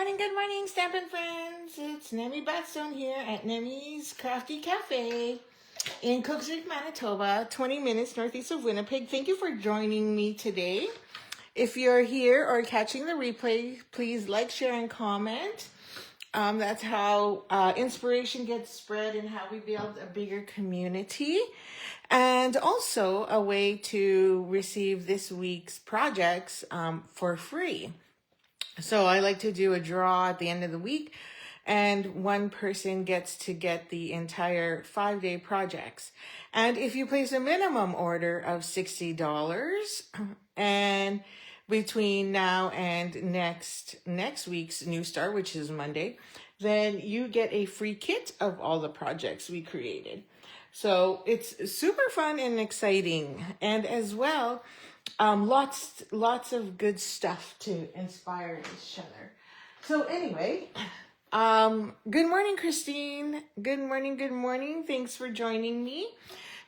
good morning, Stampin' friends. It's Nemi Batstone here at Nemi's Crafty Cafe in Cooks Creek, Manitoba, 20 minutes northeast of Winnipeg. Thank you for joining me today. If you're here or catching the replay, please like, share, and comment. That's how inspiration gets spread and how we build a bigger community. And also a way to receive this week's projects for free. So I like to do a draw at the end of the week, and one person gets to get the entire 5-day projects. And if you place a minimum order of $60 and between now and next week's new start, which is Monday, then you get a free kit of all the projects we created. So it's super fun and exciting. And as well, lots of good stuff to inspire each other. So anyway, good morning, Christine. Good morning. Thanks for joining me.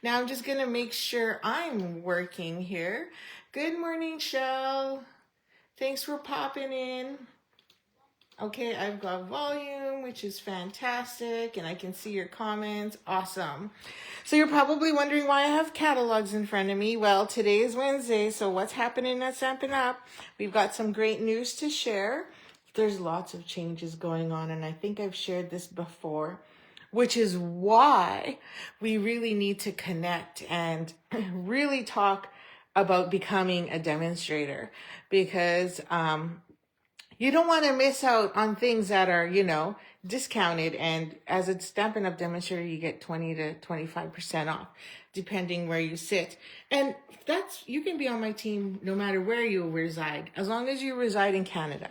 Now I'm just going to make sure I'm working here. Good morning, Shell. Thanks for popping in. Okay, I've got volume, which is fantastic, and I can see your comments. Awesome. So you're probably wondering why I have catalogs in front of me. Well, today is Wednesday, so what's happening at Stampin' Up? We've got some great news to share. There's lots of changes going on, and I think I've shared this before, which is why we really need to connect and really talk about becoming a demonstrator, because you don't want to miss out on things that are, discounted. And as a Stampin' Up! Demonstrator, you get 20 to 25% off, depending where you sit. And you can be on my team no matter where you reside, as long as you reside in Canada.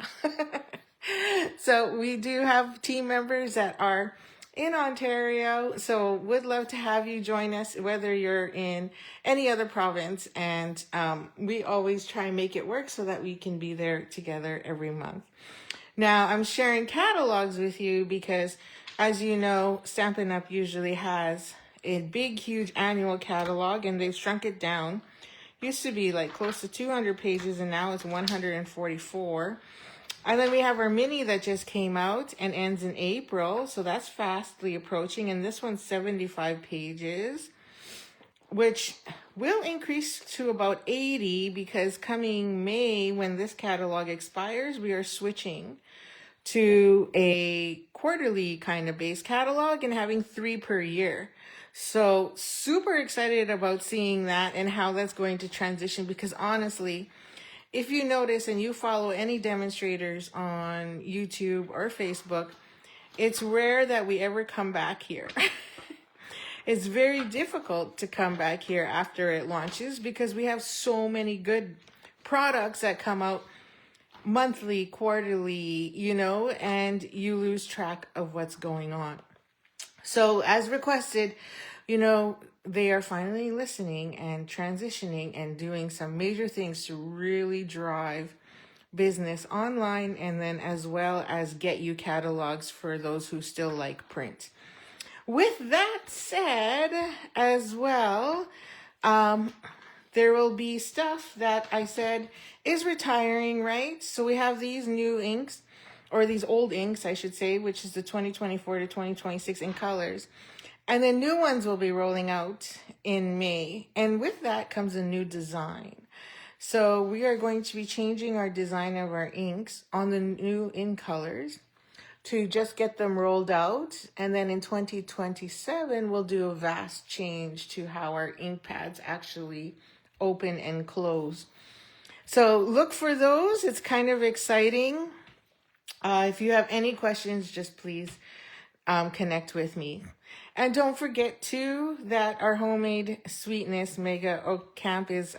So we do have team members that are in Ontario, so would love to have you join us, whether you're in any other province, and we always try and make it work so that we can be there together every month. Now, I'm sharing catalogs with you because, as you know, Stampin' Up! Usually has a big, huge annual catalog, and they've shrunk it down. Used to be like close to 200 pages, and now it's 144. And then we have our mini that just came out and ends in April. So that's fastly approaching. And this one's 75 pages, which will increase to about 80 because coming May, when this catalog expires, we are switching to a quarterly kind of base catalog and having 3 per year. So super excited about seeing that and how that's going to transition, because honestly, if you notice and you follow any demonstrators on YouTube or Facebook, it's rare that we ever come back here. It's very difficult to come back here after it launches because we have so many good products that come out monthly, quarterly, and you lose track of what's going on. So as requested, they are finally listening and transitioning and doing some major things to really drive business online, and then as well as get you catalogs for those who still like print. With that said, as well, there will be stuff that I said is retiring, right? So we have these new inks, or these old inks, I should say, which is the 2024 to 2026 in colors. And then new ones will be rolling out in May. And with that comes a new design. So we are going to be changing our design of our inks on the new in colors to just get them rolled out. And then in 2027, we'll do a vast change to how our ink pads actually open and close. So look for those. It's kind of exciting. If you have any questions, just please connect with me. And don't forget too that our homemade sweetness mega oak camp is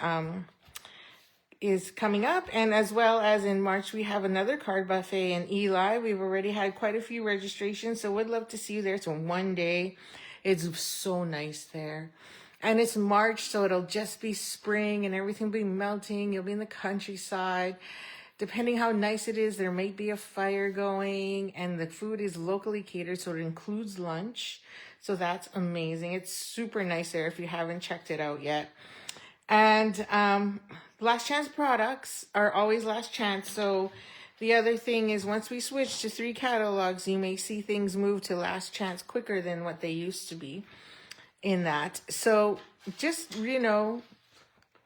coming up, and as well as in March we have another card buffet in Eli. We've already had quite a few registrations, so would love to see you there. It's one day. It's so nice there. And it's March, so it'll just be spring and everything will be melting. You'll be in the countryside. Depending how nice it is, there might be a fire going, and the food is locally catered, so it includes lunch. So that's amazing. It's super nice there if you haven't checked it out yet. And last chance products are always last chance. So The other thing is once we switch to 3 catalogs, you may see things move to last chance quicker than what they used to be in that. So just,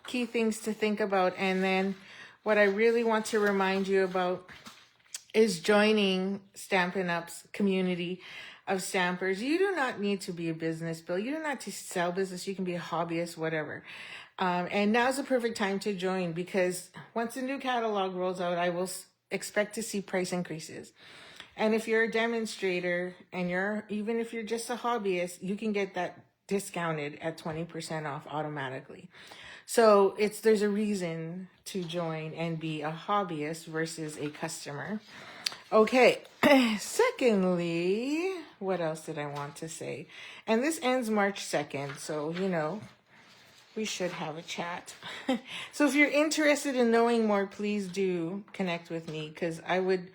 key things to think about. And then what I really want to remind you about is joining Stampin' Up's community of stampers. You do not need to be a business builder. You do not need to sell business. You can be a hobbyist, whatever. And now's the perfect time to join, because once a new catalog rolls out, I will expect to see price increases. And if you're a demonstrator and even if you're just a hobbyist, you can get that discounted at 20% off automatically. So there's a reason to join and be a hobbyist versus a customer. Okay, secondly, what else did I want to say? And this ends March 2nd, so, we should have a chat. So if you're interested in knowing more, please do connect with me, because I would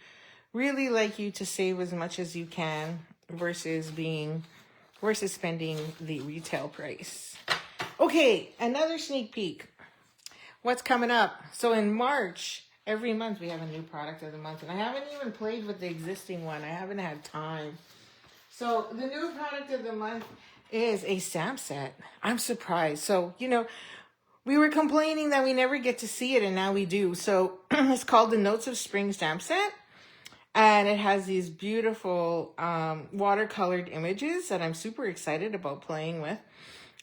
really like you to save as much as you can versus spending the retail price. Okay, another sneak peek. What's coming up? So in March, every month we have a new product of the month, and I haven't even played with the existing one. I haven't had time. So the new product of the month is a stamp set. I'm surprised. So, we were complaining that we never get to see it, and now we do. So it's called the Notes of Spring stamp set. And it has these beautiful watercolored images that I'm super excited about playing with.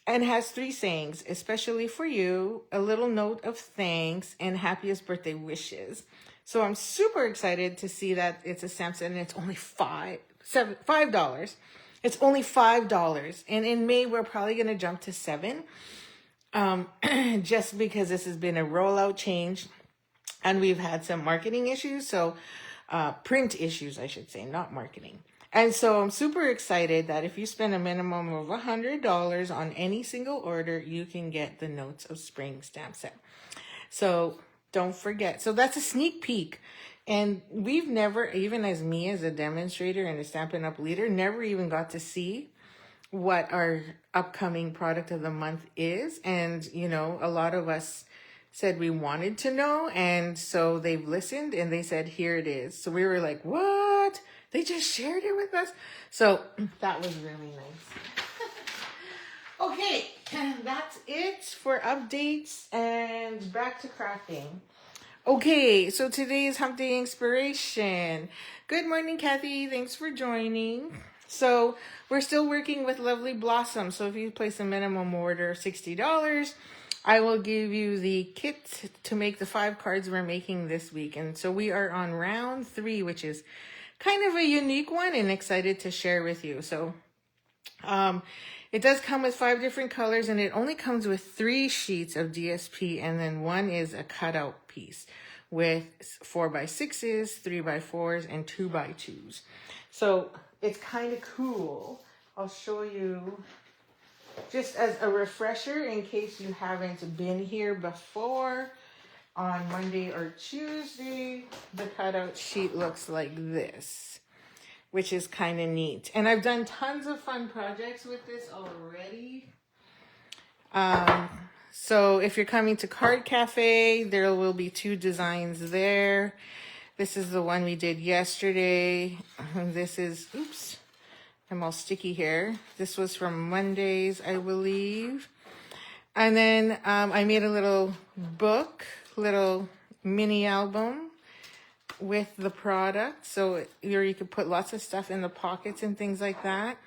And has 3 sayings: especially for you, a little note of thanks, and happiest birthday wishes. So I'm super excited to see that it's a stamp set, and it's only $5. It's only $5. And in May, we're probably going to jump to $7. Just because this has been a rollout change and we've had some marketing issues. So print issues, I should say, not marketing. And so I'm super excited that if you spend a minimum of $100 on any single order, you can get the Notes of Spring stamp set. So don't forget. So that's a sneak peek. And we've never, even as me as a demonstrator and a Stampin' Up leader, never even got to see what our upcoming product of the month is. And, a lot of us said we wanted to know. And so they've listened and they said, here it is. So we were like, what? They just shared it with us. So that was really nice. Okay, that's it for updates, and back to crafting. Okay, so today is Humpday INKspiration. Good morning, Kathy. Thanks for joining. So we're still working with Lovely Blossom. So if you place a minimum order of $60, I will give you the kit to make the 5 cards we're making this week. And so we are on round 3, which is kind of a unique one, and excited to share with you. So it does come with 5 different colors, and it only comes with 3 sheets of DSP, and then 1 is a cutout piece with 4x6s, 3x4s, and 2x2s. So it's kind of cool. I'll show you just as a refresher in case you haven't been here before. On Monday or Tuesday, the cutout sheet looks like this, which is kind of neat. And I've done tons of fun projects with this already. So if you're coming to Card Cafe, there will be 2 designs there. This is the one we did yesterday. And this is, oops, I'm all sticky here. This was from Mondays, I believe. And then I made a little book, little mini album with the product, so you could put lots of stuff in the pockets and things like that.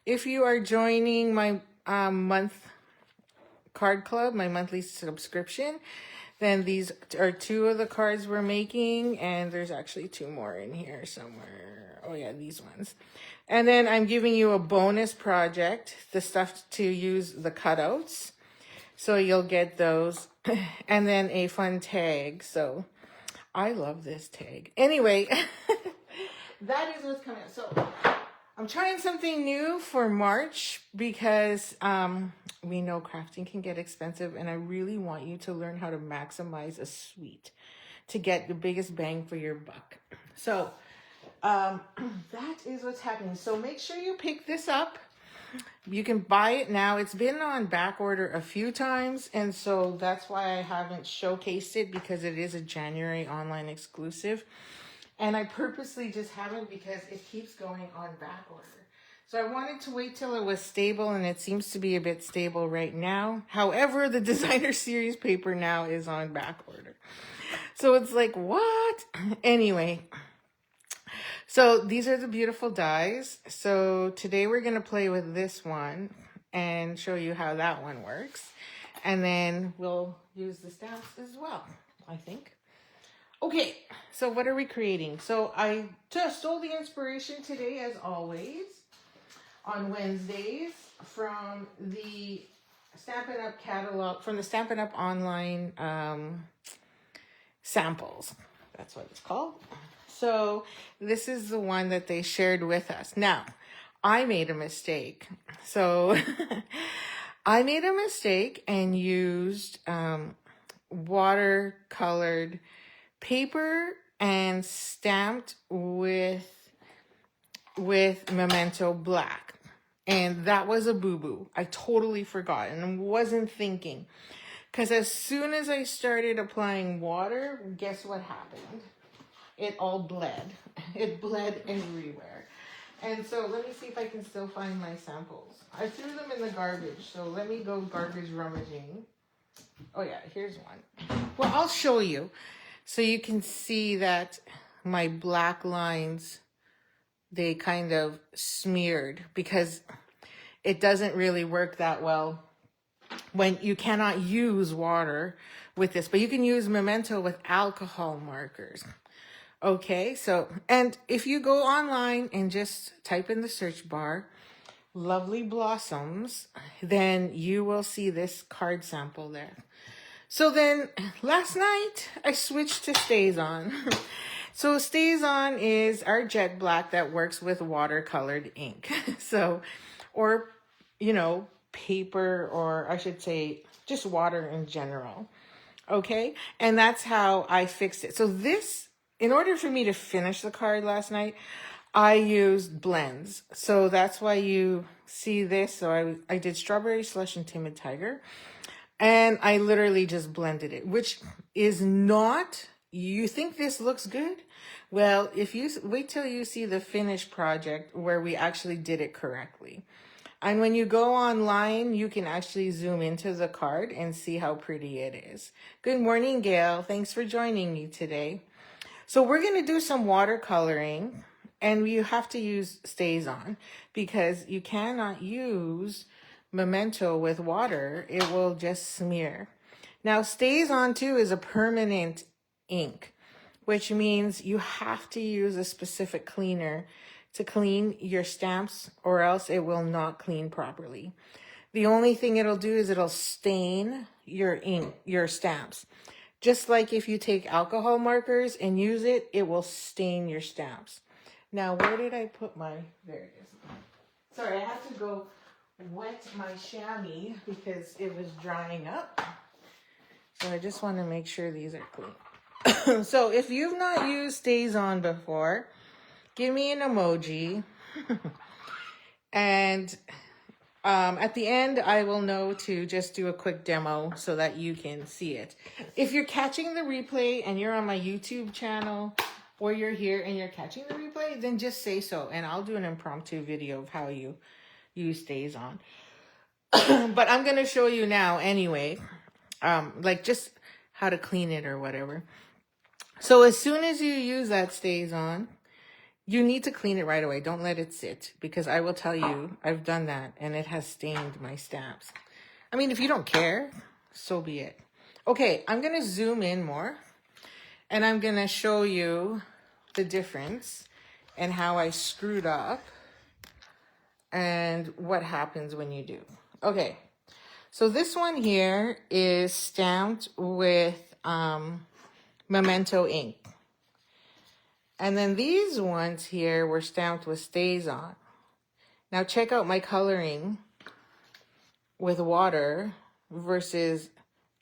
If you are joining my month card club, my monthly subscription, then these are 2 of the cards we're making, and there's actually 2 more in here somewhere. Oh yeah, these ones. And then I'm giving you a bonus project, the stuff to use the cutouts. So you'll get those, and then a fun tag. So I love this tag. Anyway, that is what's coming up. So I'm trying something new for March because we know crafting can get expensive, and I really want you to learn how to maximize a suite to get the biggest bang for your buck. So that is what's happening. So make sure you pick this up. You can buy it now. It's been on back order a few times, and so that's why I haven't showcased it, because it is a January online exclusive. And I purposely just haven't because it keeps going on back order. So I wanted to wait till it was stable, and it seems to be a bit stable right now. However, the designer series paper now is on back order. So it's like, what? Anyway, so these are the beautiful dies. So today we're going to play with this one and show you how that one works. And then we'll use the stamps as well, I think. Okay, so what are we creating? So I just stole the inspiration today, as always, on Wednesdays from the Stampin' Up! Catalog, from the Stampin' Up! Online samples. That's what it's called. So this is the one that they shared with us. Now, I made a mistake. So I made a mistake and used watercolored paper and stamped with Memento Black. And that was a boo-boo. I totally forgot and wasn't thinking. Because as soon as I started applying water, guess what happened? It all bled. It bled everywhere. And so let me see if I can still find my samples. I threw them in the garbage, so let me go garbage rummaging. Oh yeah, here's one. Well, I'll show you. So you can see that my black lines, they kind of smeared because it doesn't really work that well when you cannot use water with this, but you can use Memento with alcohol markers. Okay, so, and if you go online and just type in the search bar, Lovely Blossoms, then you will see this card sample there. So then last night I switched to StazOn. So StazOn is our jet black that works with watercolored ink. So, or, you know, paper, or I should say just water in general. Okay. And that's how I fixed it. So this, in order for me to finish the card last night, I used blends. So that's why you see this. So I did Strawberry Slush and Timid Tiger. And I literally just blended it, which is not, you think this looks good? Well, if you wait till you see the finished project where we actually did it correctly. And when you go online, you can actually zoom into the card and see how pretty it is. Good morning, Gail. Thanks for joining me today. So we're going to do some watercoloring, and you have to use StazOn because you cannot use Memento with water. It will just smear. Now, StazOn too is a permanent ink, which means you have to use a specific cleaner to clean your stamps, or else it will not clean properly. The only thing it'll do is it'll stain your ink, your stamps. Just like if you take alcohol markers and use it, it will stain your stamps. Now, where did I put my, there it is. Sorry, I have to go wet my chamois because it was drying up. So I just want to make sure these are clean. So if you've not used StazOn before, give me an emoji. And at the end, I will know to just do a quick demo so that you can see it. If you're catching the replay and you're on my YouTube channel, or you're here and you're catching the replay, then just say so. And I'll do an impromptu video of how you use StazOn. But I'm going to show you now anyway, like just how to clean it or whatever. So as soon as you use that StazOn, you need to clean it right away. Don't let it sit, because I will tell you, I've done that and it has stained my stamps. I mean, if you don't care, so be it. Okay, I'm going to zoom in more and I'm going to show you the difference and how I screwed up and what happens when you do. Okay, so this one here is stamped with Memento ink. And then these ones here were stamped with StazOn. Now check out my coloring with water versus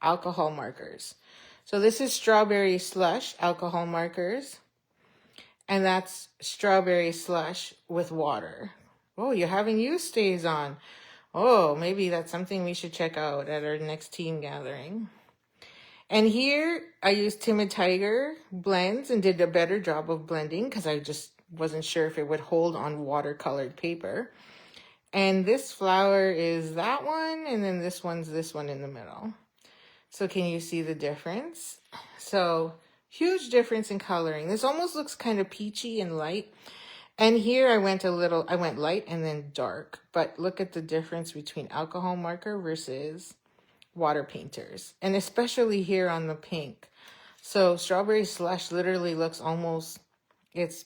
alcohol markers. So this is Strawberry Slush alcohol markers. And that's Strawberry Slush with water. Oh, you haven't used StazOn. Oh, maybe that's something we should check out at our next team gathering. And here I used Timid Tiger blends and did a better job of blending because I just wasn't sure if it would hold on watercolored paper. And this flower is that one, and then this one's this one in the middle. So can you see the difference? So huge difference in coloring. This almost looks kind of peachy and light. And here I went light and then dark. But look at the difference between alcohol marker versus water painters. And especially here on the pink. So Strawberry Slush literally looks almost, it's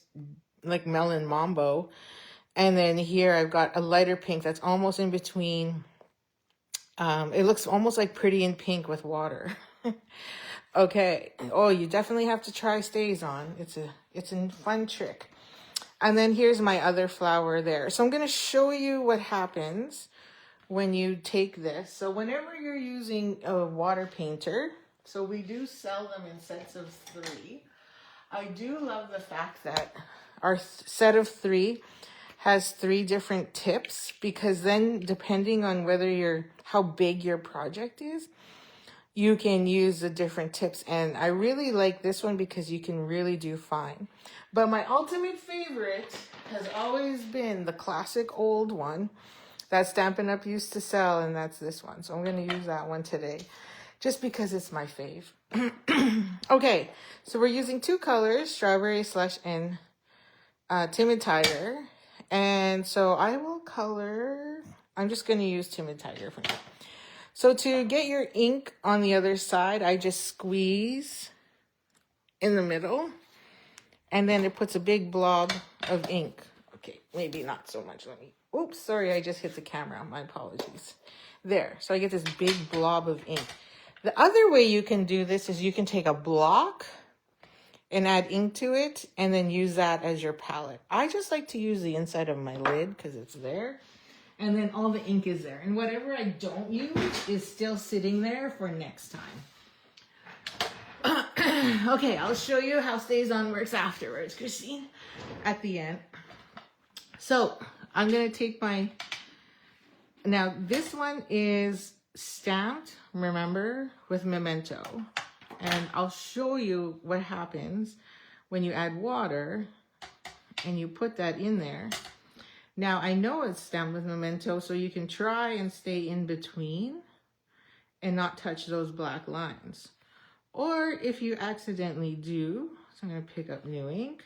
like Melon Mambo. And then here I've got a lighter pink that's almost in between. It looks almost like Pretty in Pink with water. Okay. Oh, you definitely have to try StazOn. It's a fun trick. And then here's my other flower there. So I'm going to show you what happens when you take this. So whenever you're using a water painter, so we do sell them in sets of 3. I do love the fact that our set of 3 has 3 different tips, because then depending on how big your project is, you can use the different tips. And I really like this one because you can really do fine. But my ultimate favorite has always been the classic old one that Stampin' Up! Used to sell, and that's this one. So I'm going to use that one today just because it's my fave. Okay, so we're using 2 colors, Strawberry Slush and Timid Tiger. And so I will color, I'm just going to use Timid Tiger for now. So to get your ink on the other side, I just squeeze in the middle, and then it puts a big blob of ink. Okay, maybe not so much. Oops, sorry, I just hit the camera. My apologies. There, so I get this big blob of ink. The other way you can do this is you can take a block and add ink to it and then use that as your palette. I just like to use the inside of my lid because it's there. And then all the ink is there. And whatever I don't use is still sitting there for next time. Okay, I'll show you how StazOn works afterwards, Christine, at the end. So I'm going to take now this one is stamped, remember, with Memento. And I'll show you what happens when you add water and you put that in there. Now, I know it's stamped with Memento, so you can try and stay in between and not touch those black lines. Or if you accidentally do, so I'm going to pick up new ink,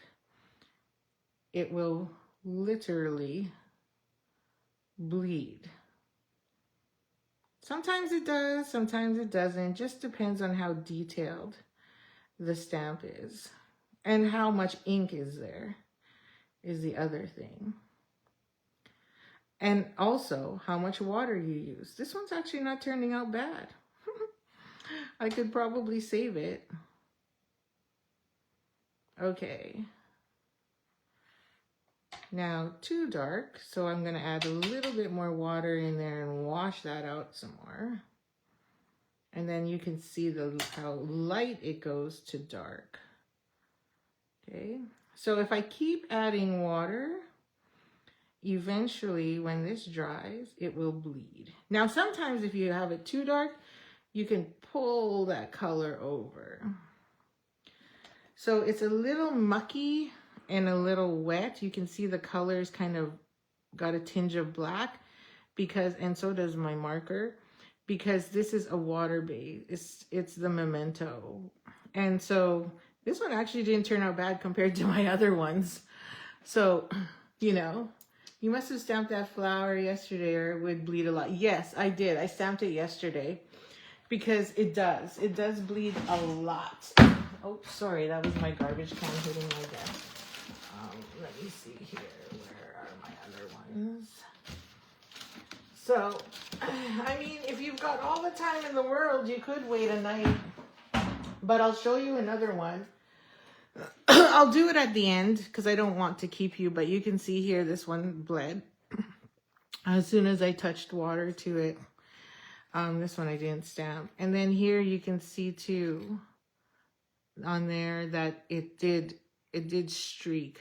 it will literally bleed. Sometimes it does, sometimes it doesn't. Just depends on how detailed the stamp is. And how much ink is there is the other thing. And also how much water you use. This one's actually not turning out bad. I could probably save it. Okay. Now, too dark, so I'm going to add a little bit more water in there and wash that out some more. And then you can see how light it goes to dark. Okay, so if I keep adding water, eventually when this dries, it will bleed. Now, sometimes if you have it too dark, you can pull that color over. So it's a little mucky and a little wet. You can see the colors kind of got a tinge of black and so does my marker, because this is a water base. It's the Memento. And so this one actually didn't turn out bad compared to my other ones. So, you know, you must have stamped that flower yesterday or it would bleed a lot. Yes, I did. I stamped it yesterday because it does. It does bleed a lot. Oh, sorry, that was my garbage can hitting my desk. Let me see here. Where are my other ones? So, I mean, if you've got all the time in the world, you could wait a night. But I'll show you another one. I'll do it at the end because I don't want to keep you. But you can see here, this one bled as soon as I touched water to it. This one I didn't stamp. And then here you can see too on there that it did streak.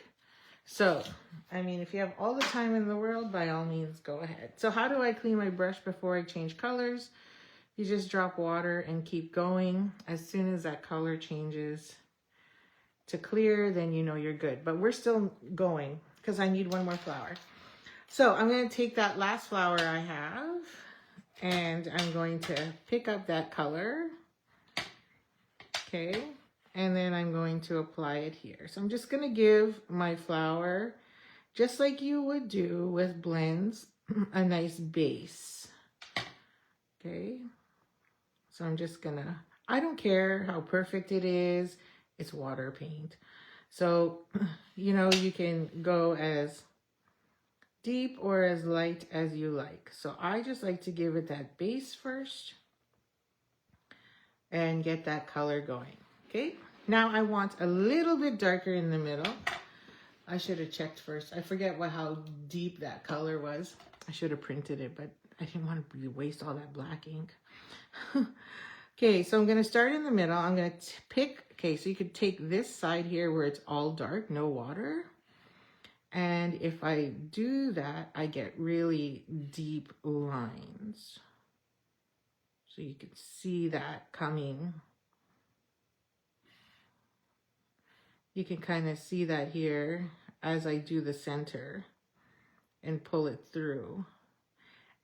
So, I mean, if you have all the time in the world, by all means, go ahead. So how do I clean my brush before I change colors? You just drop water and keep going. As soon as that color changes to clear, then you know you're good. But we're still going because I need one more flower. So I'm going to take that last flower I have and I'm going to pick up that color. Okay. And then I'm going to apply it here. So I'm just going to give my flower, just like you would do with blends, a nice base. Okay. So I'm just gonna, I don't care how perfect it is, it's water paint. So, you know, you can go as deep or as light as you like. So I just like to give it that base first and get that color going. Okay, now I want a little bit darker in the middle. I should have checked first. I forget how deep that color was. I should have printed it, but I didn't want to waste all that black ink. Okay, so I'm going to start in the middle. I'm going to pick, okay, so you could take this side here where it's all dark, no water. And if I do that, I get really deep lines. So you can see that coming. You can kind of see that here as I do the center and pull it through.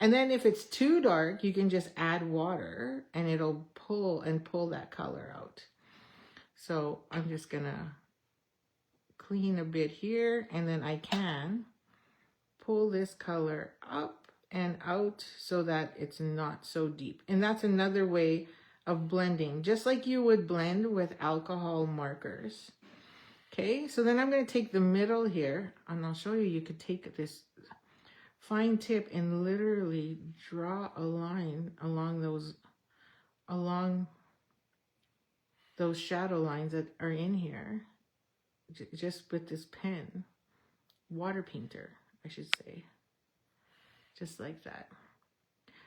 And then if it's too dark, you can just add water and it'll pull that color out. So I'm just gonna clean a bit here and then I can pull this color up and out so that it's not so deep. And that's another way of blending, just like you would blend with alcohol markers. Okay, so then I'm gonna take the middle here and I'll show you, you could take this fine tip and literally draw a line along those shadow lines that are in here, just with this pen, water painter, I should say, just like that.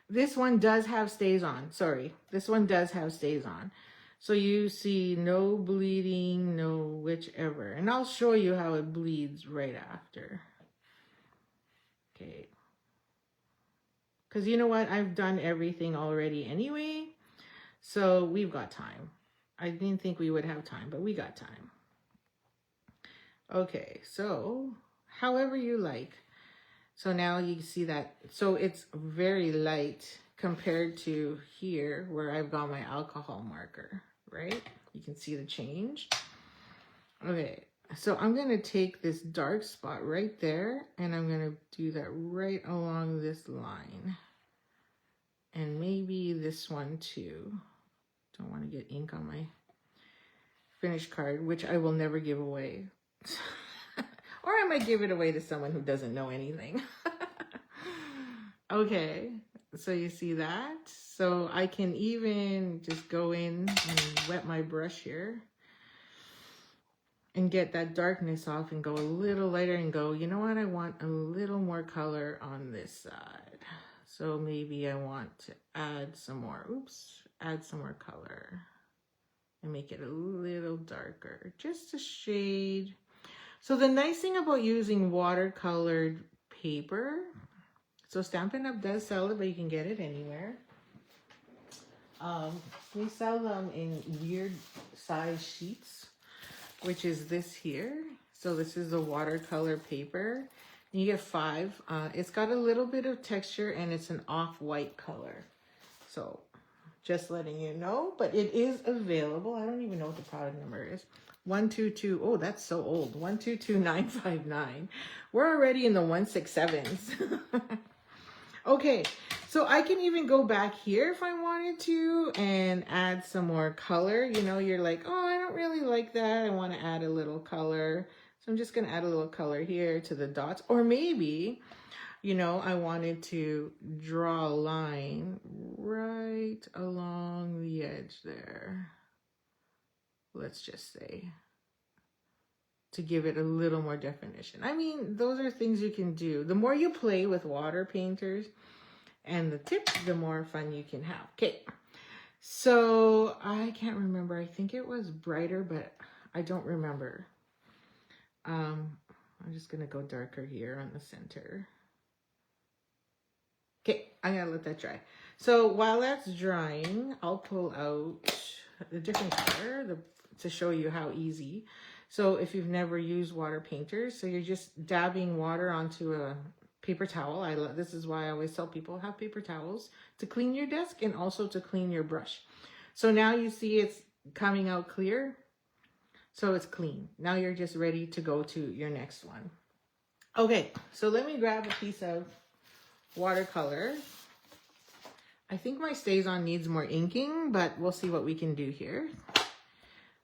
This one does have stays on, sorry, this one does have stays on. So you see no bleeding, no whichever, and I'll show you how it bleeds right after. Okay. Because you know what? I've done everything already anyway. So we've got time. I didn't think we would have time, but we got time. Okay, so however you like. So now you see that. So it's very light compared to here where I've got my alcohol marker, right? You can see the change. Okay, so I'm going to take this dark spot right there and I'm going to do that right along this line. And maybe this one too. Don't want to get ink on my finished card, which I will never give away. Or I might give it away to someone who doesn't know anything. Okay, so you see that? So I can even just go in and wet my brush here and get that darkness off and go a little lighter and go, you know what? I want a little more color on this side. So maybe I want to add some more, add some more color and make it a little darker, just a shade. So the nice thing about using watercolored paper, so Stampin' Up! Does sell it, but you can get it anywhere. We sell them in weird size sheets, which is this here. So this is the watercolor paper. You get 5. It's got a little bit of texture and it's an off-white color. So just letting you know, but it is available. I don't even know what the product number is. 122. Oh, that's so old. 1222959. We're already in the 167s. Okay, so I can even go back here if I wanted to and add some more color. You know, you're like, oh, I don't really like that. I want to add a little color. So I'm just going to add a little color here to the dots. Or maybe, you know, I wanted to draw a line right along the edge there. Let's just say, to give it a little more definition. I mean, those are things you can do. The more you play with water painters and the tips, the more fun you can have. Okay, so I can't remember. I think it was brighter, but I don't remember. I'm just gonna go darker here on the center. Okay, I'm gonna let that dry. So while that's drying, I'll pull out a different color to show you how easy. So if you've never used water painters, so you're just dabbing water onto a paper towel. This is why I always tell people have paper towels to clean your desk and also to clean your brush. So now you see it's coming out clear. So it's clean. Now you're just ready to go to your next one. Okay, so let me grab a piece of watercolor. I think my StazOn needs more inking, but we'll see what we can do here.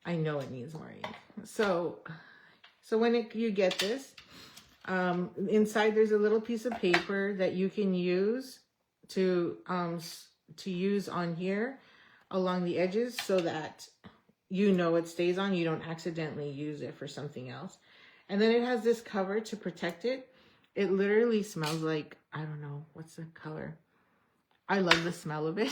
I know it needs more ink. So when you get this, inside there's a little piece of paper that you can use to use on here along the edges so that you know it stays on. You don't accidentally use it for something else. And then it has this cover to protect it. It literally smells like, I don't know, what's the color? I love the smell of it.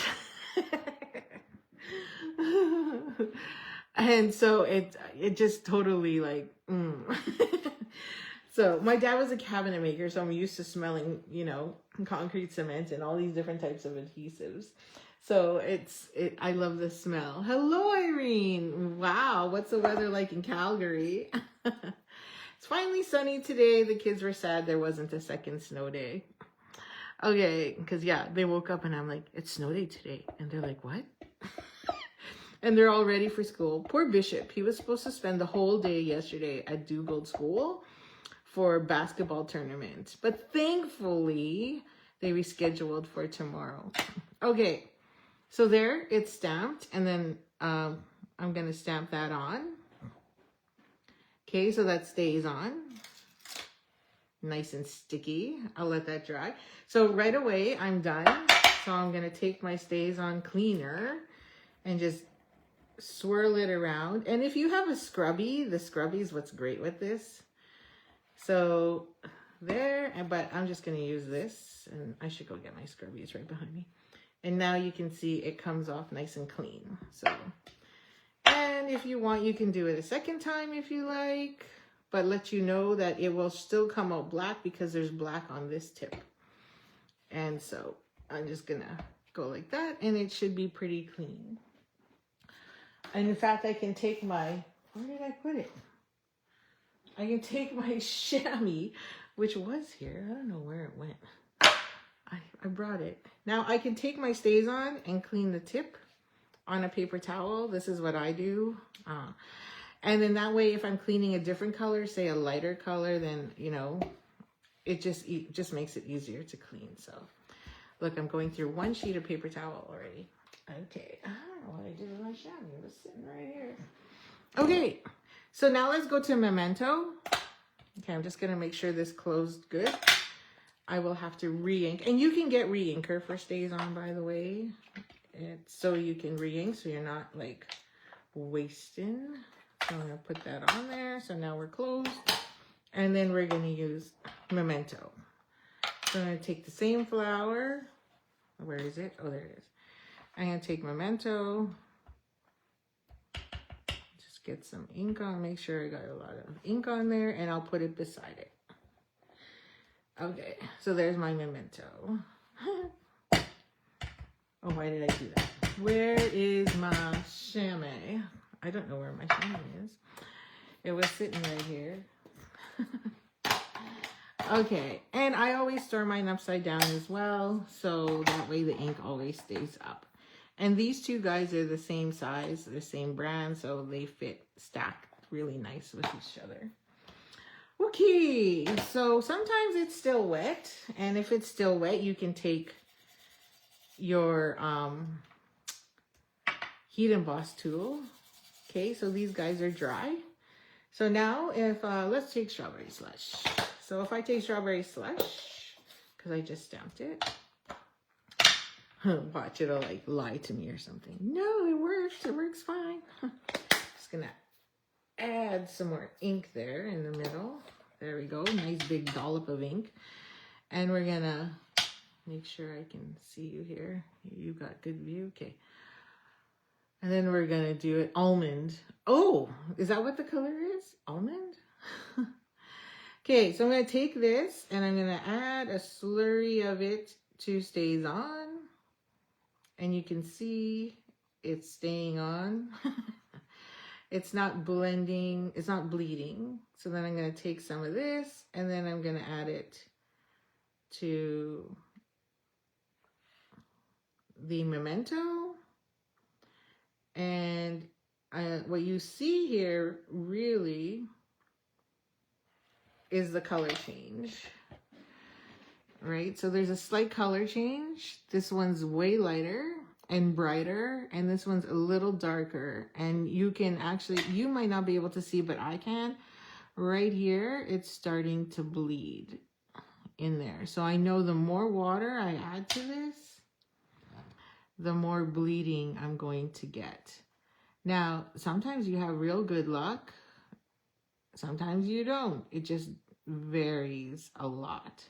And so it just totally like, So my dad was a cabinet maker, so I'm used to smelling, you know, concrete cement and all these different types of adhesives. So I love the smell. Hello, Irene. Wow, what's the weather like in Calgary? It's finally sunny today. The kids were sad there wasn't a second snow day. Okay, because yeah, they woke up and I'm like, it's snow day today. And they're like, what? And they're all ready for school. Poor Bishop. He was supposed to spend the whole day yesterday at Dugald School for basketball tournament. But thankfully, they rescheduled for tomorrow. Okay, so there, it's stamped. And then I'm going to stamp that on. Okay, so that stays on. Nice and sticky. I'll let that dry. So right away, I'm done. So I'm going to take my StazOn cleaner and just swirl it around. And if you have a scrubby, the scrubby is what's great with this. So there, but I'm just going to use this. And I should go get my scrubby. It's right behind me. And now you can see it comes off nice and clean. So, and if you want, you can do it a second time if you like. But let you know that it will still come out black because there's black on this tip. And so I'm just going to go like that. And it should be pretty clean. And in fact, I can take my, where did I put it? I can take my chamois, which was here. I don't know where it went. I brought it. Now I can take my StazOn and clean the tip on a paper towel. This is what I do. And then that way, if I'm cleaning a different color, say a lighter color, then, you know, it just makes it easier to clean. So look, I'm going through one sheet of paper towel already. Okay, I don't know what I did with my chamois. It was sitting right here. Okay, so now let's go to Memento. Okay, I'm just going to make sure this closed good. I will have to re-ink. And you can get re-inker for StazOn, by the way. It's so you can re-ink, so you're not, like, wasting. So I'm going to put that on there. So now we're closed. And then we're going to use Memento. So I'm going to take the same flower. Where is it? Oh, there it is. I'm going to take Memento. Just get some ink on. Make sure I got a lot of ink on there. And I'll put it beside it. Okay. So there's my Memento. Oh, why did I do that? Where is my chamois? I don't know where my chamois is. It was sitting right here. Okay, and I always store mine upside down as well, so that way the ink always stays up. And these two guys are the same size, the same brand, so they stack really nice with each other. Okay, so sometimes it's still wet, and if it's still wet, you can take your heat emboss tool. Okay, so these guys are dry. So now if, let's take strawberry slush. So if I take strawberry slush, because I just stamped it, watch, it'll like lie to me or something. No, it works fine. Just gonna add some more ink there in the middle. There we go, nice big dollop of ink. And we're gonna make sure I can see you here. You got good view, okay. And then we're gonna do it almond. Oh, is that what the color is? Almond? Okay, so I'm gonna take this and I'm gonna add a slurry of it 2 stays on, and you can see it's staying on. It's not blending, it's not bleeding. So then I'm going to take some of this, and then I'm going to add it to the memento. And what you see here really is the color change, right? So there's a slight color change. This one's way lighter and brighter, and this one's a little darker. And you can actually, you might not be able to see, but I can. Right here, it's starting to bleed in there. So I know the more water I add to this, the more bleeding I'm going to get. Now, sometimes you have real good luck. Sometimes you don't. It just varies a lot.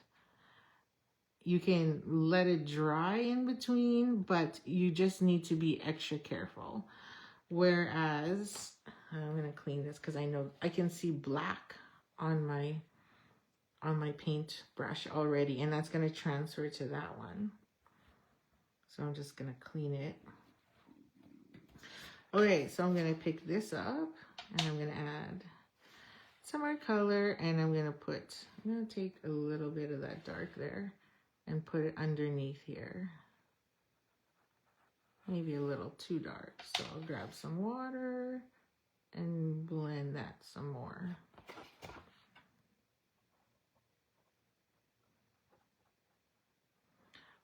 You can let it dry in between, but you just need to be extra careful. Whereas, I'm going to clean this because I know I can see black on my paint brush already, and that's going to transfer to that one. So I'm just going to clean it. Okay, so I'm going to pick this up, and I'm going to add some more color, and I'm going to take a little bit of that dark there and put it underneath here. Maybe a little too dark. So I'll grab some water and blend that some more.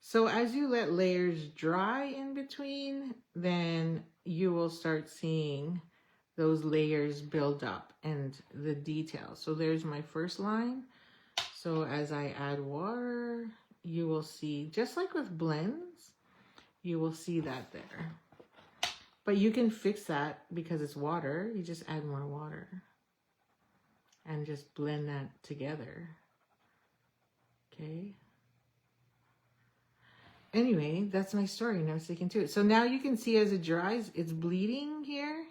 So as you let layers dry in between, then you will start seeing those layers build up and the details. So there's my first line. So as I add water, you will see, just like with blends, you will see that there. But you can fix that because it's water. You just add more water and just blend that together. Okay. Anyway, that's my story. Now sticking to it. So now you can see as it dries, it's bleeding here.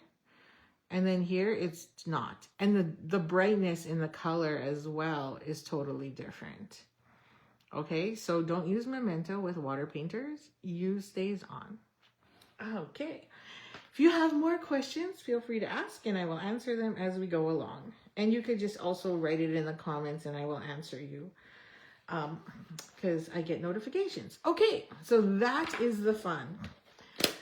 And then here it's not. And the brightness in the color as well is totally different. Okay, so don't use memento with water painters. Use stays on. Okay. If you have more questions, feel free to ask and I will answer them as we go along. And you could just also write it in the comments and I will answer you. Because I get notifications. Okay, so that is the fun.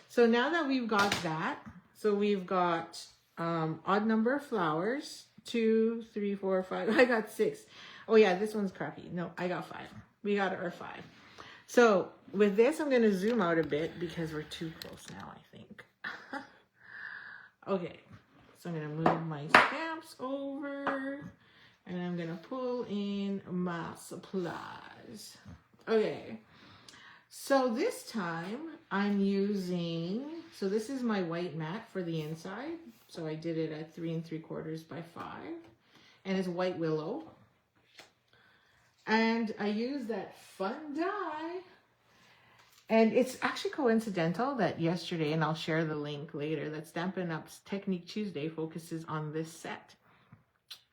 So now that we've got that, so we've got odd number of flowers, 2, 3, 4, 5. I got 6. Oh yeah, this one's crappy. No, I got 5. We got our 5. So with this, I'm going to zoom out a bit because we're too close now, I think. Okay, so I'm going to move my stamps over. And I'm going to pull in my supplies. Okay. So this time I'm using, so this is my white mat for the inside. So I did it at 3 3/4 by 5. And it's white willow. And I use that fun dye. And it's actually coincidental that yesterday, and I'll share the link later, that Stampin' Up's Technique Tuesday focuses on this set.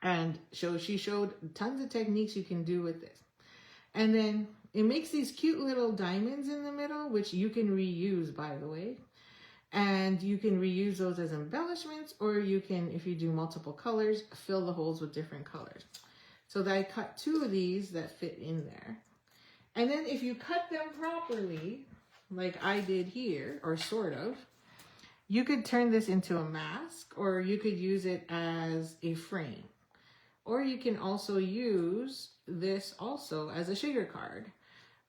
And so she showed tons of techniques you can do with this. And then it makes these cute little diamonds in the middle, which you can reuse, by the way. And you can reuse those as embellishments, or you can, if you do multiple colors, fill the holes with different colors. So I cut 2 of these that fit in there. And then if you cut them properly, like I did here, or sort of, you could turn this into a mask, or you could use it as a frame. Or you can also use this also as a sugar card,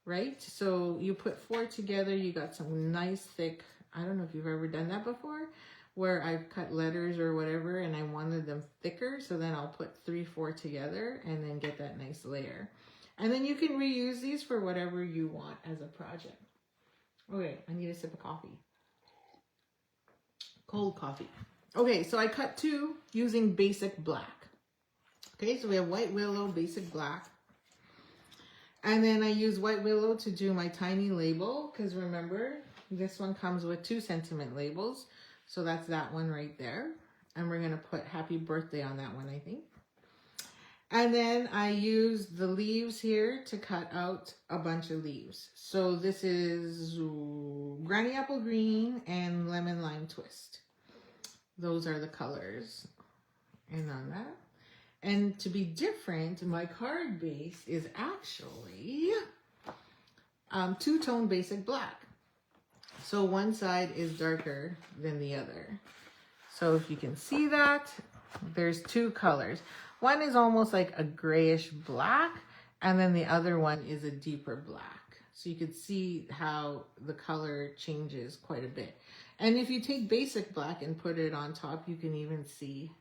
right? So you put 4 together, you got some nice thick, I don't know if you've ever done that before, where I've cut letters or whatever and I wanted them thicker. So then I'll put 3, 4 together and then get that nice layer. And then you can reuse these for whatever you want as a project. Okay, I need a sip of coffee. Cold coffee. Okay, so I cut 2 using basic black. Okay, so we have white willow, basic black. And then I use white willow to do my tiny label, because remember, this one comes with 2 sentiment labels. So that's that one right there. And we're going to put happy birthday on that one, I think. And then I used the leaves here to cut out a bunch of leaves. So this is Granny Apple Green and Lemon Lime Twist. Those are the colors. And on that. And to be different, my card base is actually two-tone basic black. So one side is darker than the other. So if you can see that, there's two colors. One is almost like a grayish black, and then the other one is a deeper black. So you could see how the color changes quite a bit. And if you take basic black and put it on top, you can even see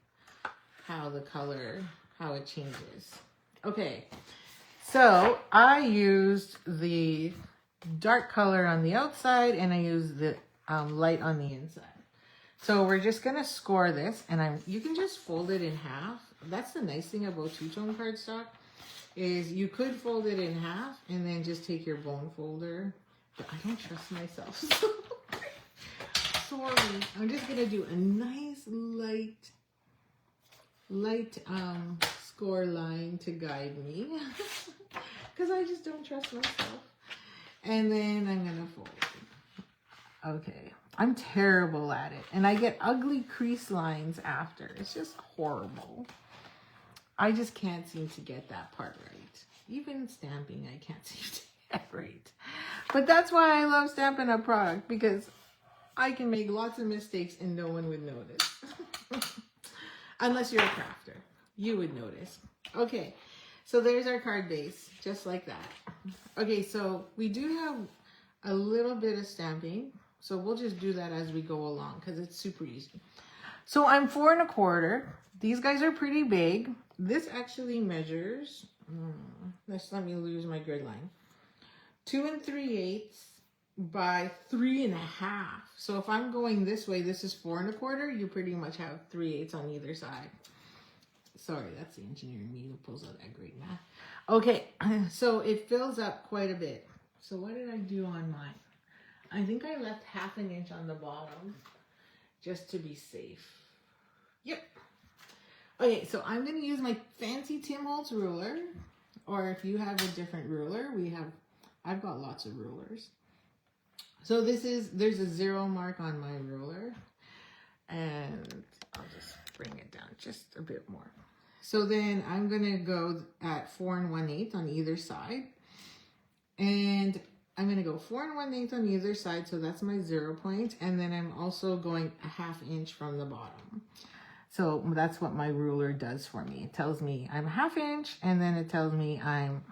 how the color, how it changes. Okay, so I used the dark color on the outside and I used the light on the inside. So we're just gonna score this, and you can just fold it in half. That's the nice thing about two-tone cardstock, is you could fold it in half and then just take your bone folder. But I don't trust myself. Sorry. I'm just gonna do a nice light score line to guide me. Because I just don't trust myself. And then I'm gonna fold. Okay. I'm terrible at it. And I get ugly crease lines after. It's just horrible. I just can't seem to get that part right. Even stamping, I can't seem to get right. But that's why I love Stampin' Up! Product, because I can make lots of mistakes and no one would notice. Unless you're a crafter. You would notice. Okay, so there's our card base, just like that. Okay, so we do have a little bit of stamping. So we'll just do that as we go along because it's super easy. So I'm 4 1/4. These guys are pretty big. This actually measures, let me lose my grid line. 2 3/8 by 3 1/2. So if I'm going this way, this is 4 1/4. You pretty much have 3/8 on either side. Sorry, that's the engineer in me who pulls out that great math. Okay, so it fills up quite a bit. So what did I do on mine? I think I left 1/2 inch on the bottom just to be safe. Yep. Okay, so I'm going to use my fancy Tim Holtz ruler, or if you have a different ruler, I've got lots of rulers. So there's a 0 mark on my ruler, and I'll just bring it down just a bit more. So then I'm going to go at 4 1/8 on either side, and I'm going to go 4 1/8 on either side, so that's my 0 point, and then I'm also going 1/2 inch from the bottom. So that's what my ruler does for me. It tells me I'm 1/2 inch, and then it tells me I'm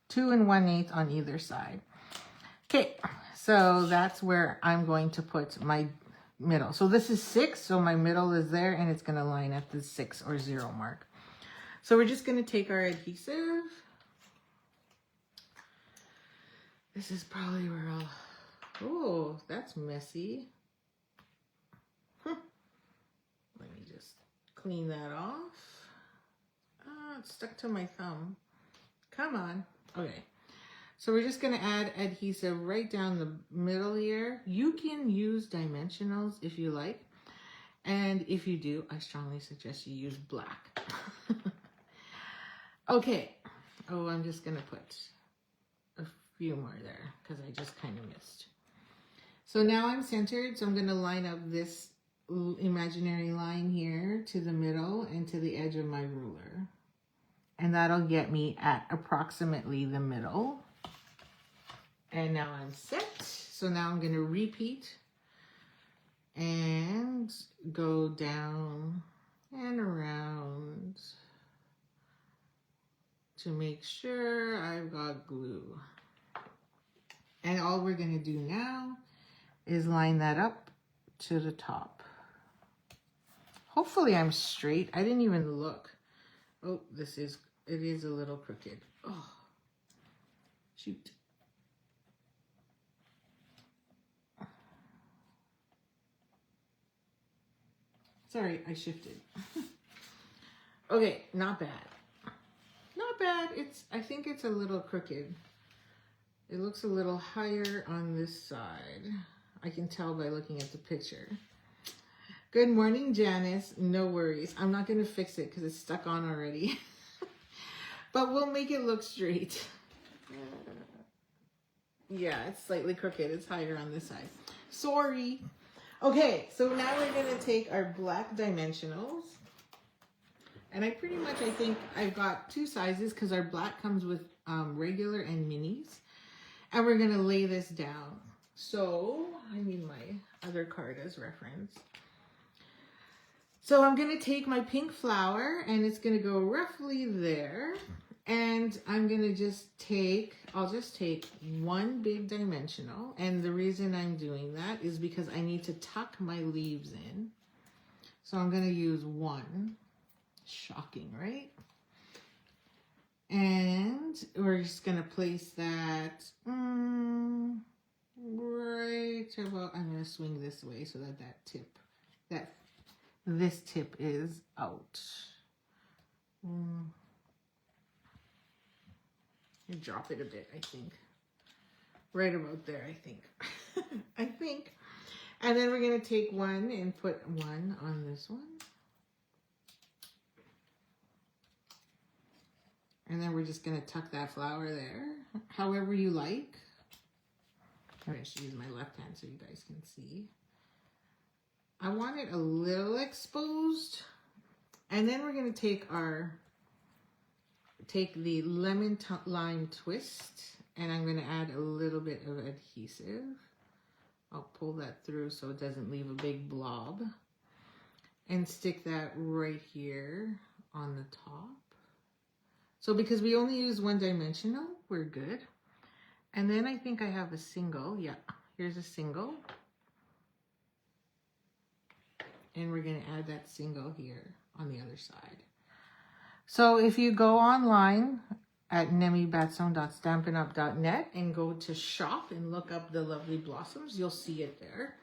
2 1/8 on either side. Okay, so that's where I'm going to put my middle. So this is 6, so my middle is there, and it's going to line at the 6 or 0 mark. So we're just going to take our adhesive. This is probably where I'll... Oh, that's messy. Let me just clean that off. It's stuck to my thumb. Come on. Okay. So we're just going to add adhesive right down the middle here. You can use dimensionals if you like. And if you do, I strongly suggest you use black. Okay. Oh, I'm just going to put a few more there because I just kind of missed. So now I'm centered, so I'm going to line up this imaginary line here to the middle and to the edge of my ruler. And that'll get me at approximately the middle. And now I'm set. So now I'm going to repeat and go down and around to make sure I've got glue. And all we're going to do now is line that up to the top. Hopefully I'm straight. I didn't even look. Oh, it is a little crooked. Oh, shoot. Sorry, I shifted. Okay, not bad. Not bad. I think it's a little crooked. It looks a little higher on this side. I can tell by looking at the picture. Good morning, Janice. No worries. I'm not going to fix it because it's stuck on already. But we'll make it look straight. Yeah, it's slightly crooked. It's higher on this side. Sorry. Okay, so now we're going to take our black dimensionals. And I think I've got two sizes because our black comes with regular and minis. And we're going to lay this down. So, I need my other card as reference. So I'm going to take my pink flower and it's going to go roughly there. And I'm going to I'll just take one big dimensional. And the reason I'm doing that is because I need to tuck my leaves in. So I'm going to use one. Shocking, right? And we're just going to place that right about, I'm going to swing this way so that this tip is out. Drop it a bit, I think. Right about there, I think. I think. And then we're going to take one and put one on this one. And then we're just going to tuck that flower there, however you like. I should use my left hand so you guys can see. I want it a little exposed. And then we're going to take the lemon lime twist, and I'm going to add a little bit of adhesive. I'll pull that through so it doesn't leave a big blob. And stick that right here on the top. So because we only use one dimensional, we're good. And then I think I have a single. Yeah, here's a single. And we're going to add that single here on the other side. So if you go online at nemibatson.stampinup.net and go to shop and look up the lovely blossoms, you'll see it there.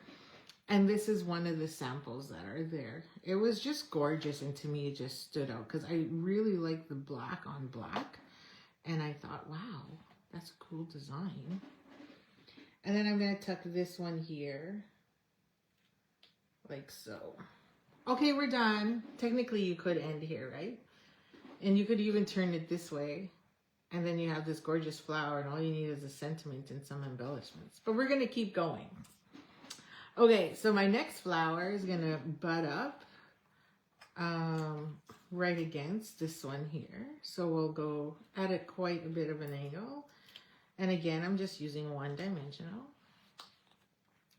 And this is one of the samples that are there. It was just gorgeous, and to me it just stood out because I really like the black on black. And I thought, wow, that's a cool design. And then I'm going to tuck this one here, like so. Okay, we're done. Technically you could end here, right? And you could even turn it this way. And then you have this gorgeous flower, and all you need is a sentiment and some embellishments. But we're going to keep going. Okay, so my next flower is going to bud up right against this one here. So we'll go at it quite a bit of an angle. And again, I'm just using one dimensional.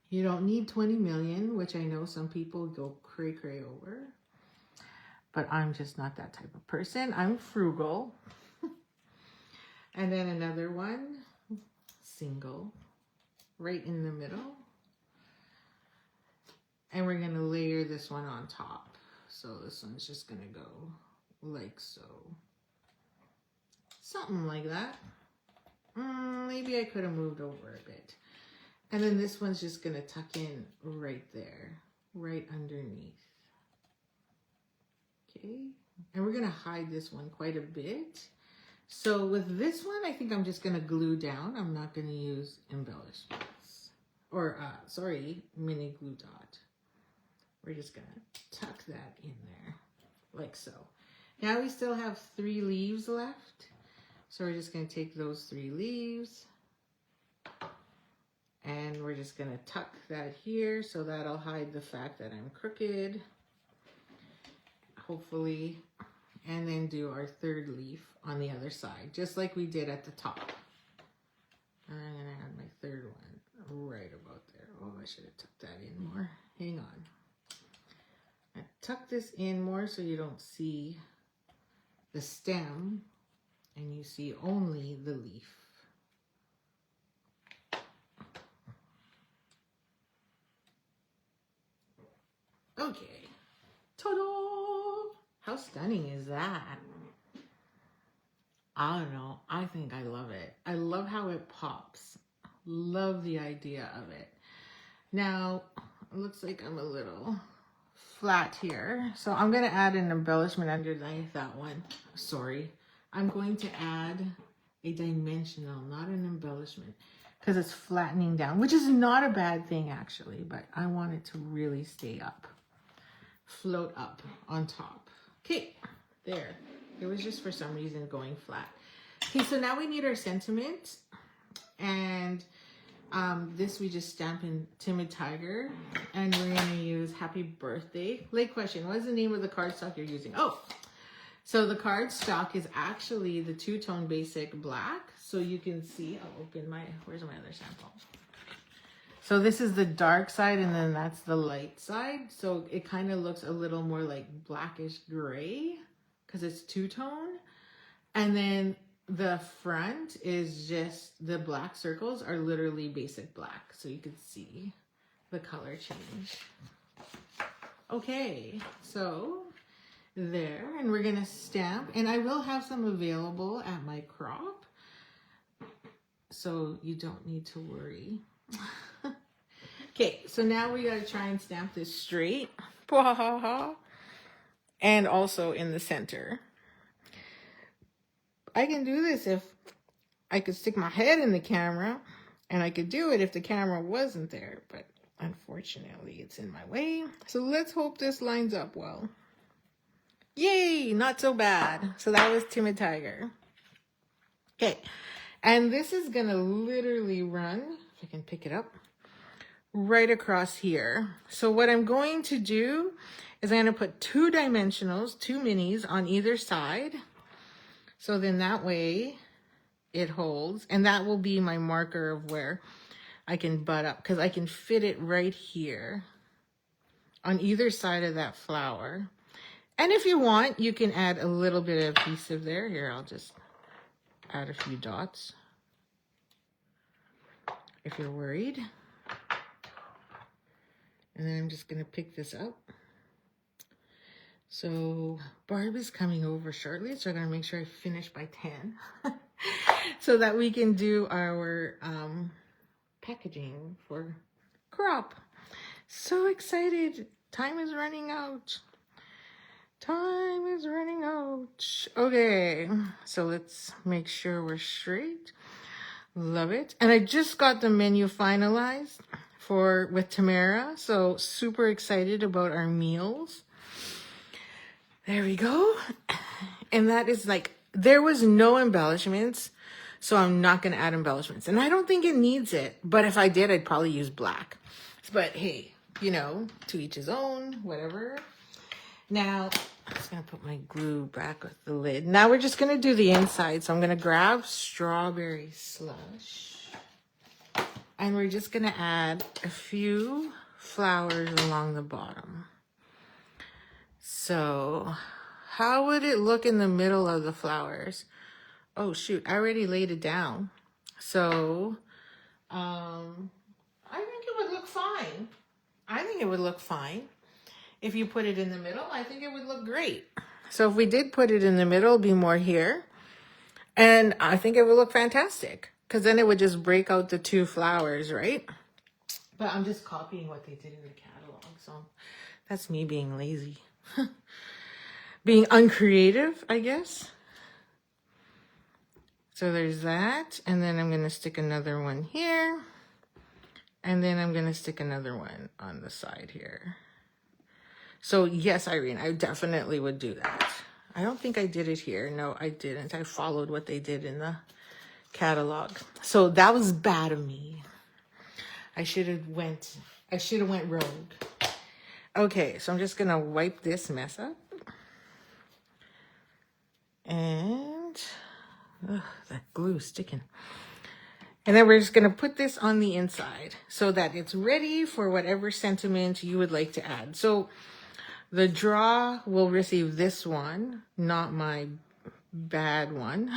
You don't need 20 million, which I know some people go cray-cray over. But I'm just not that type of person. I'm frugal. And then another one, single, right in the middle. And we're going to layer this one on top. So this one's just going to go like so. Something like that. Maybe I could have moved over a bit. And then this one's just going to tuck in right there, right underneath. Okay. And we're going to hide this one quite a bit. So with this one, I think I'm just going to glue down. I'm not going to use embellishments. Or, mini glue dot. We're just going to tuck that in there, like so. Now we still have 3 leaves left. So we're just going to take those 3 leaves. And we're just going to tuck that here, so that'll hide the fact that I'm crooked. Hopefully. And then do our 3rd leaf on the other side, just like we did at the top. And I'm going to add my 3rd one right about there. Oh, I should have tucked that in more. Hang on. I tuck this in more so you don't see the stem and you see only the leaf. Okay. Ta-da! How stunning is that? I don't know. I think I love it. I love how it pops. Love the idea of it. Now, it looks like I'm a little flat here. So I'm going to add an embellishment underneath that one. Sorry. I'm going to add a dimensional, not an embellishment, because it's flattening down, which is not a bad thing actually, but I want it to really stay up, float up on top. Okay, there. It was just for some reason going flat. Okay, so now we need our sentiment. And this we just stamp in Timid Tiger. And we're going to use Happy Birthday. Late question, what is the name of the cardstock you're using? Oh, so the cardstock is actually the two-tone basic black. So you can see, I'll open my, where's my other sample? So this is the dark side and then that's the light side. So it kind of looks a little more like blackish gray because it's two-tone. And then the front is just, the black circles are literally basic black. So you can see the color change. Okay, so there, and we're gonna stamp. And I will have some available at my crop. So you don't need to worry. Okay, so now we gotta try and stamp this straight. And also in the center. I can do this if I could stick my head in the camera, and I could do it if the camera wasn't there, but unfortunately it's in my way. So let's hope this lines up well. Yay, not so bad. So that was Timid Tiger. Okay, and this is gonna literally run, if I can pick it up, right across here. So what I'm going to do is I'm gonna put 2 dimensionals, 2 minis on either side. So then that way it holds, and that will be my marker of where I can butt up, because I can fit it right here on either side of that flower. And if you want, you can add a little bit of adhesive there. Here, I'll just add a few dots if you're worried. And then I'm just gonna pick this up. So Barb is coming over shortly, so I'm gonna make sure I finish by 10 so that we can do our packaging for crop. So excited. Time is running out. Time is running out. Okay, so let's make sure we're straight. Love it. And I just got the menu finalized with Tamara, so super excited about our meals. There we go. And that is like, there was no embellishments, so I'm not going to add embellishments. And I don't think it needs it, but if I did, I'd probably use black. But hey, you know, to each his own, whatever. Now, I'm just going to put my glue back with the lid. Now we're just going to do the inside. So I'm going to grab strawberry slush. And we're just going to add a few flowers along the bottom. So how would it look in the middle of the flowers? Oh shoot, I already laid it down. So I think it would look fine. I think it would look fine. If you put it in the middle, I think it would look great. So if we did put it in the middle, it'd be more here. And I think it would look fantastic, because then it would just break out the 2 flowers, right? But I'm just copying what they did in the catalog. So that's me being lazy. Being uncreative, I guess. So there's that. And then I'm going to stick another one here. And then I'm going to stick another one on the side here. So yes, Irene, I definitely would do that. I don't think I did it here. No, I didn't. I followed what they did in the catalog. So that was bad of me. I should have went rogue. Okay, so I'm just going to wipe this mess up. And that glue is sticking. And then we're just going to put this on the inside so that it's ready for whatever sentiment you would like to add. So the draw will receive this one, not my bad one.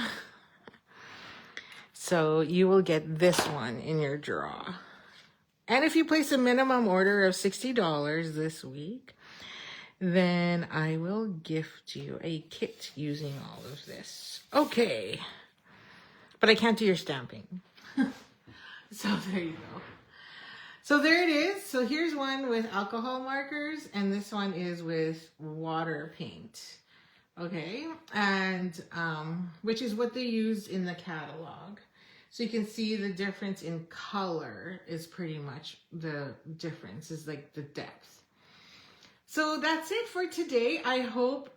So you will get this one in your draw. And if you place a minimum order of $60 this week, then I will gift you a kit using all of this. Okay. But I can't do your stamping. So there you go. So there it is. So here's one with alcohol markers, and this one is with water paint. Okay. And which is what they used in the catalog. So you can see the difference in color is pretty much the difference, is like the depth. So that's it for today. I hope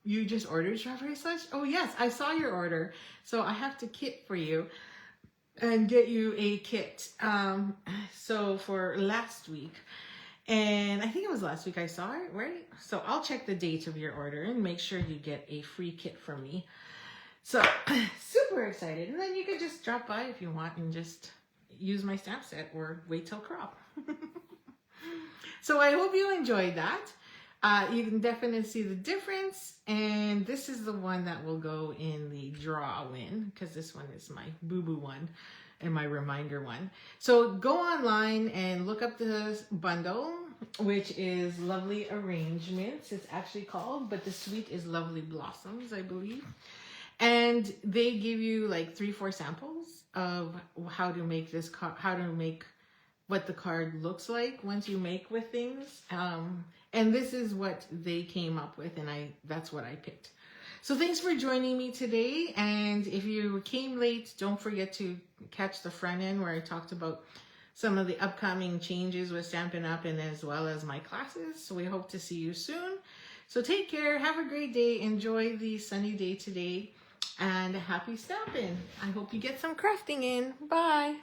You just ordered strawberry slush? Oh yes, I saw your order. So I have to kit for you and get you a kit. So for last week, and I think it was last week I saw it, right? So I'll check the date of your order and make sure you get a free kit from me. So super excited. And then you can just drop by if you want and just use my stamp set or wait till crop. So I hope you enjoyed that. You can definitely see the difference, and this is the one that will go in the draw-in because this one is my boo-boo one and my reminder one. So go online and look up the bundle, which is Lovely Arrangements, it's actually called, but the suite is Lovely Blossoms, I believe. And they give you like 3-4 samples of how to make this card, how to make what the card looks like once you make with things. And this is what they came up with, and that's what I picked. So thanks for joining me today. And if you came late, don't forget to catch the front end where I talked about some of the upcoming changes with Stampin' Up! And as well as my classes. So we hope to see you soon. So take care, have a great day, enjoy the sunny day today, and happy stamping. I hope you get some crafting in. Bye.